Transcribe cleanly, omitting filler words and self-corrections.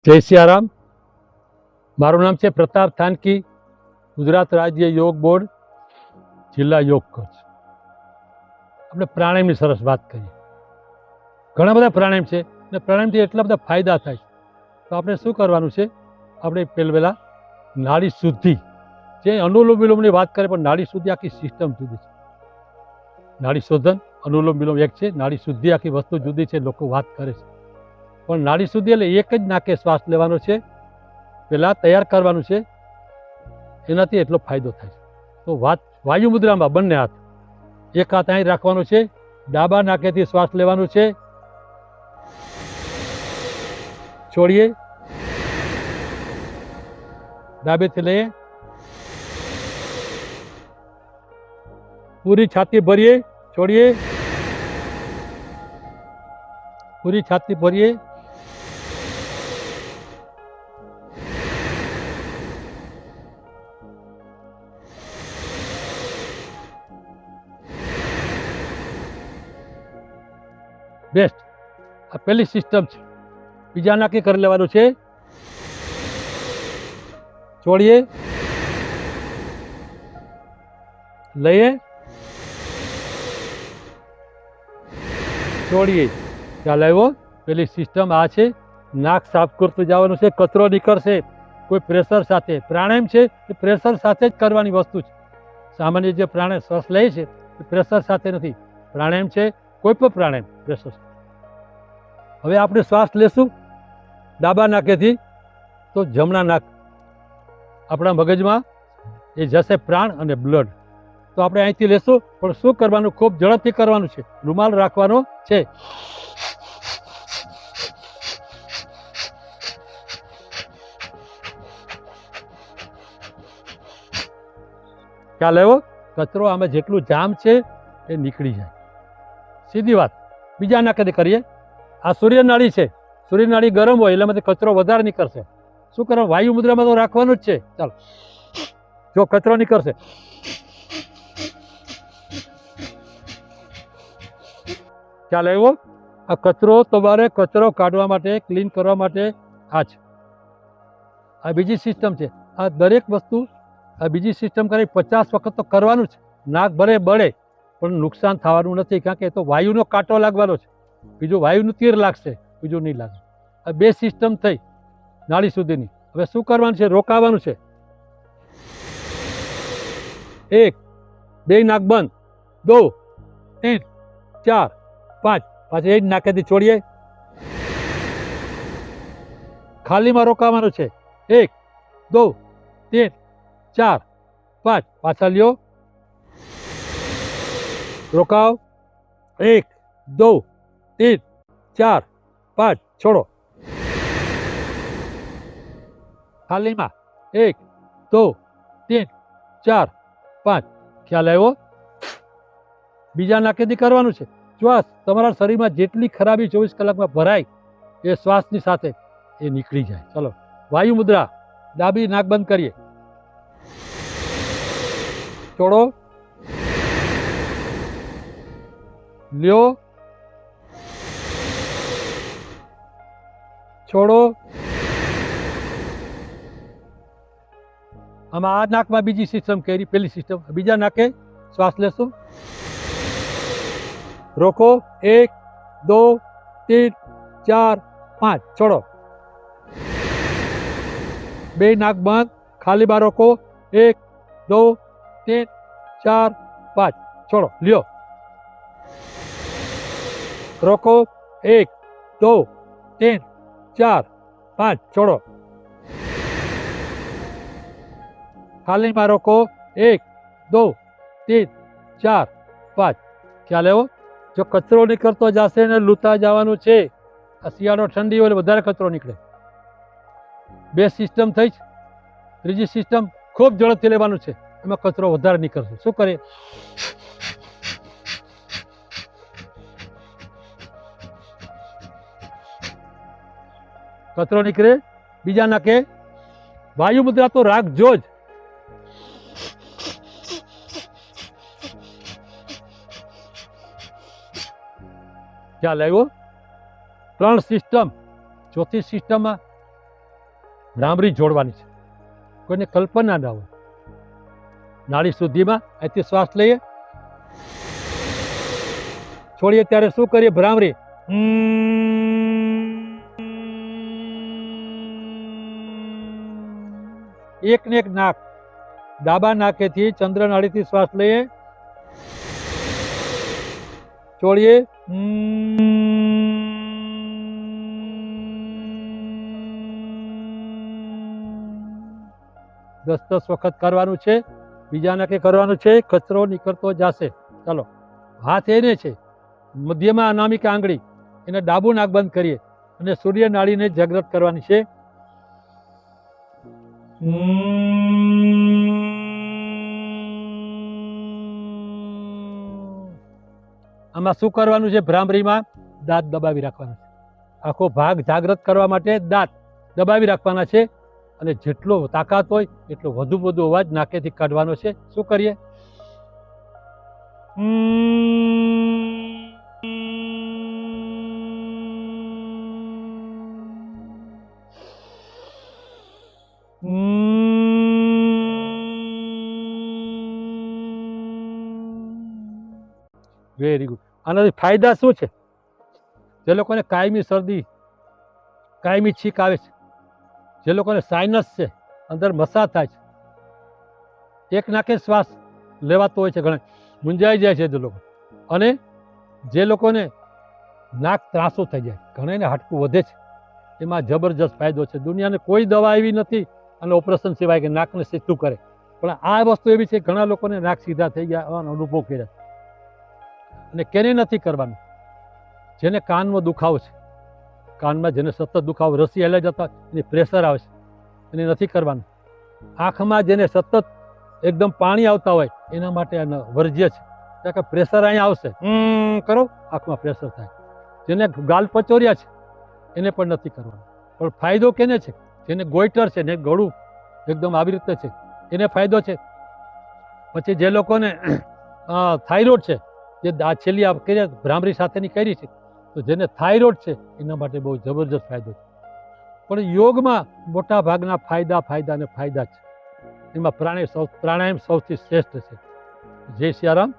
જય સિયારામ. મારું નામ છે પ્રતાપ થાનકી, ગુજરાત રાજ્ય યોગ બોર્ડ, જિલ્લા યોગ કોચ. આપણે પ્રાણાયામની સરસ વાત કરીએ. ઘણા બધા પ્રાણાયામ છે અને પ્રાણાયામથી એટલા બધા ફાયદા થાય. તો આપણે શું કરવાનું છે? આપણે પહેલાં નાડી શુદ્ધિ, જે અનુલોમ વિલોમની વાત કરે, પણ નાડી શુદ્ધિ આખી સિસ્ટમ જુદી છે. નાડી શોધન, અનુલોમ વિલોમ એક છે, નાડી શુદ્ધિ આખી વસ્તુ જુદી છે. લોકો વાત કરે છે, પણ નાડી શુદ્ધિ એટલે એક જ નાકે શ્વાસ લેવાનો છે, પહેલાં તૈયાર કરવાનું છે, એનાથી એટલો ફાયદો થાય છે. તો વાયુ મુદ્રામાં બંને હાથ, એક હાથ અહીં રાખવાનો છે, ડાબા નાકેથી શ્વાસ લેવાનો છે, છોડીએ, ડાબેથી લઈએ, પૂરી છાતી ભરીએ, છોડીએ, પૂરી છાતી ભરીએ, બેસ્ટ. આ પહેલી સિસ્ટમ છે. બીજા નાકે કરી લેવાનું છે, છોડીએ, લઈએ, છોડીએ. ખ્યાલ આવ્યો? પેલી સિસ્ટમ આ છે. નાક સાફ કરતું જવાનું છે, કચરો નીકળશે કોઈ પ્રેશર સાથે. પ્રાણાયામ છે એ પ્રેશર સાથે જ કરવાની વસ્તુ છે. સામાન્ય જે પ્રાણાયામ શ્વાસ લે છે એ પ્રેશર સાથે નથી. પ્રાણાયામ છે કોઈ પણ પ્રાણાયામ પ્રેશર. હવે આપણે શ્વાસ લેશું ડાબા નાકેથી, તો જમણા નાક આપણા મગજમાં એ જશે પ્રાણ અને બ્લડ. તો આપણે અહીંથી લેશું, પણ શું કરવાનું? ખૂબ ઝડપથી કરવાનું છે. રૂમાલ રાખવાનો છે. ખ્યાલ આવ્યો? કચરો આમાં જેટલું જામ છે એ નીકળી જાય. સીધી વાત. બીજા નાકેથી કરીએ. આ સૂર્યનાળી છે. સૂર્યનાળી ગરમ હોય એટલે એમાંથી કચરો વધારે નીકળશે. શું કરવાનું? વાયુ મુદ્રામાં તો રાખવાનું જ છે. ચાલો, જો કચરો નીકળશે, ખ્યાલ આવ્યો? આ કચરો તમારે કચરો કાઢવા માટે, ક્લીન કરવા માટે આ છે. આ બીજી સિસ્ટમ છે. આ દરેક વસ્તુ આ બીજી સિસ્ટમ કરી 50 વખત તો કરવાનું છે. નાક ભરે બળે પણ નુકસાન થવાનું નથી, કારણ કે એ તો વાયુનો કાંટો લાગવાનો છે. બીજું વાયુનું તીર લાગશે, બીજું નહીં લાગે. આ બે સિસ્ટમ થઈ નાડી સુધીની. હવે શું કરવાનું છે? રોકાવાનું છે. 1 2 નાક બંધ, 2 3 4 5. પાછી એ જ નાકેથી છોડીએ, ખાલીમાં રોકાવાનું છે. 1 2 3 4 5. પાછા લ્યો, રોકાવ. 1 2 3 4 5. છોડો, ખાલીમાં 1 2 3 4 5. ખ્યાલ આવ્યો? બીજા નાકેથી કરવાનું છે. શ્વાસ તમારા શરીરમાં જેટલી ખરાબી 24 કલાકમાં ભરાય એ શ્વાસની સાથે એ નીકળી જાય. ચલો, વાયુ મુદ્રા. ડાબી નાક બંધ કરીએ, છોડો, લ્યો, છોડો. આમાં આ નાકમાં બીજી સિસ્ટમ કરી, પેલી સિસ્ટમ. બીજા નાકે શ્વાસ લેશું, રોકો. 1 2 3 4 5. છોડો, 2 નાક બંધ, ખાલીમાં રોકો. 1 2 3 4 5. છોડો, લ્યો, રોકો. 1 2 3 4 5. છોડો, ખાલીમાં રોકો. 1 2 3 4 5. ખ્યાલ આવ્યો? જો કચરો નીકળતો જશે ને લૂંટા જવાનું છે. આ શિયાળો ઠંડી હોય વધારે કચરો નીકળે. બે સિસ્ટમ થઈ છે. ત્રીજી સિસ્ટમ ખૂબ ઝડપથી લેવાનું છે, એમાં કચરો વધારે નીકળશે. શું કરીએ? કચરો નીકળે. બીજા નાકે વાયુ મુદ્રા તો રાખજો જ. ખ્યાલ આવ્યો? 3 સિસ્ટમ. ચોથી સિસ્ટમમાં ભ્રામરી જોડવાની છે, કોઈને કલ્પના ના હોય. નાડી શુદ્ધિમાં અહીંથી શ્વાસ લઈએ, છોડીએ ત્યારે શું કરીએ? ભ્રામરી. એક ને એક નાક, ડાબા નાકેથી ચંદ્ર નાડીથી શ્વાસ લઈએ, છોડીએ. 10 વખત કરવાનું છે. બીજા નાકે કરવાનું છે, કચરો નીકળતો જશે. ચાલો, હાથ એને છે મધ્યમાં અનામિકા આંગળી, એને ડાબુ નાક બંધ કરીએ અને સૂર્ય નાડીને જાગૃત કરવાની છે. આમાં શું કરવાનું છે? ભ્રામરીમાં દાંત દબાવી રાખવાના છે. આખો ભાગ જાગૃત કરવા માટે દાંત દબાવી રાખવાના છે અને જેટલો તાકાત હોય એટલો વધુ અવાજ નાકેથી કાઢવાનો છે. શું કરીએ? Very good. આનાથી ફાયદા શું છે? જે લોકોને કાયમી શરદી, કાયમી છીંક આવે છે, જે લોકોને સાઇનસ છે, અંદર મસા થાય છે, એક નાકે શ્વાસ લેવાતો હોય છે, ઘણા મૂંઝાઈ જાય છે જે લોકો, અને જે લોકોને નાક ત્રાસો થઈ જાય, ઘણાને હાડકું વધે છે, એમાં જબરજસ્ત ફાયદો છે. દુનિયાને કોઈ દવા એવી નથી અને ઓપરેશન સિવાય કે નાકને સીધું કરે, પણ આ વસ્તુ એવી છે ઘણા લોકોને નાક સીધા થઈ ગયા આવાનો અનુભવ કર્યા. અને કેને નથી કરવાનું? જેને કાનમાં દુખાવો છે, કાનમાં જેને સતત દુખાવો, રસી હલે જતા એને પ્રેશર આવે છે, એને નથી કરવાનું. આંખમાં જેને સતત એકદમ પાણી આવતા હોય એના માટે વર્જ્ય છે, કારણ કે પ્રેશર અહીંયા આવશે, કરો આંખમાં પ્રેશર થાય. જેને ગાલ પચોર્યા છે એને પણ નથી કરવાનું. પણ ફાયદો કેને છે? જેને ગોઈટર છે ને ગળું એકદમ આવી રીતે છે એને ફાયદો છે. પછી જે લોકોને થાઇરોઇડ છે, જે છેલ્લી ભ્રામરી સાથેની કરી છે, તો જેને થાઇરોઇડ છે એના માટે બહુ જબરજસ્ત ફાયદો છે. પણ યોગમાં મોટા ભાગના ફાયદા છે. એમાં પ્રાણાયામ સૌથી શ્રેષ્ઠ છે. જય સિયારામ.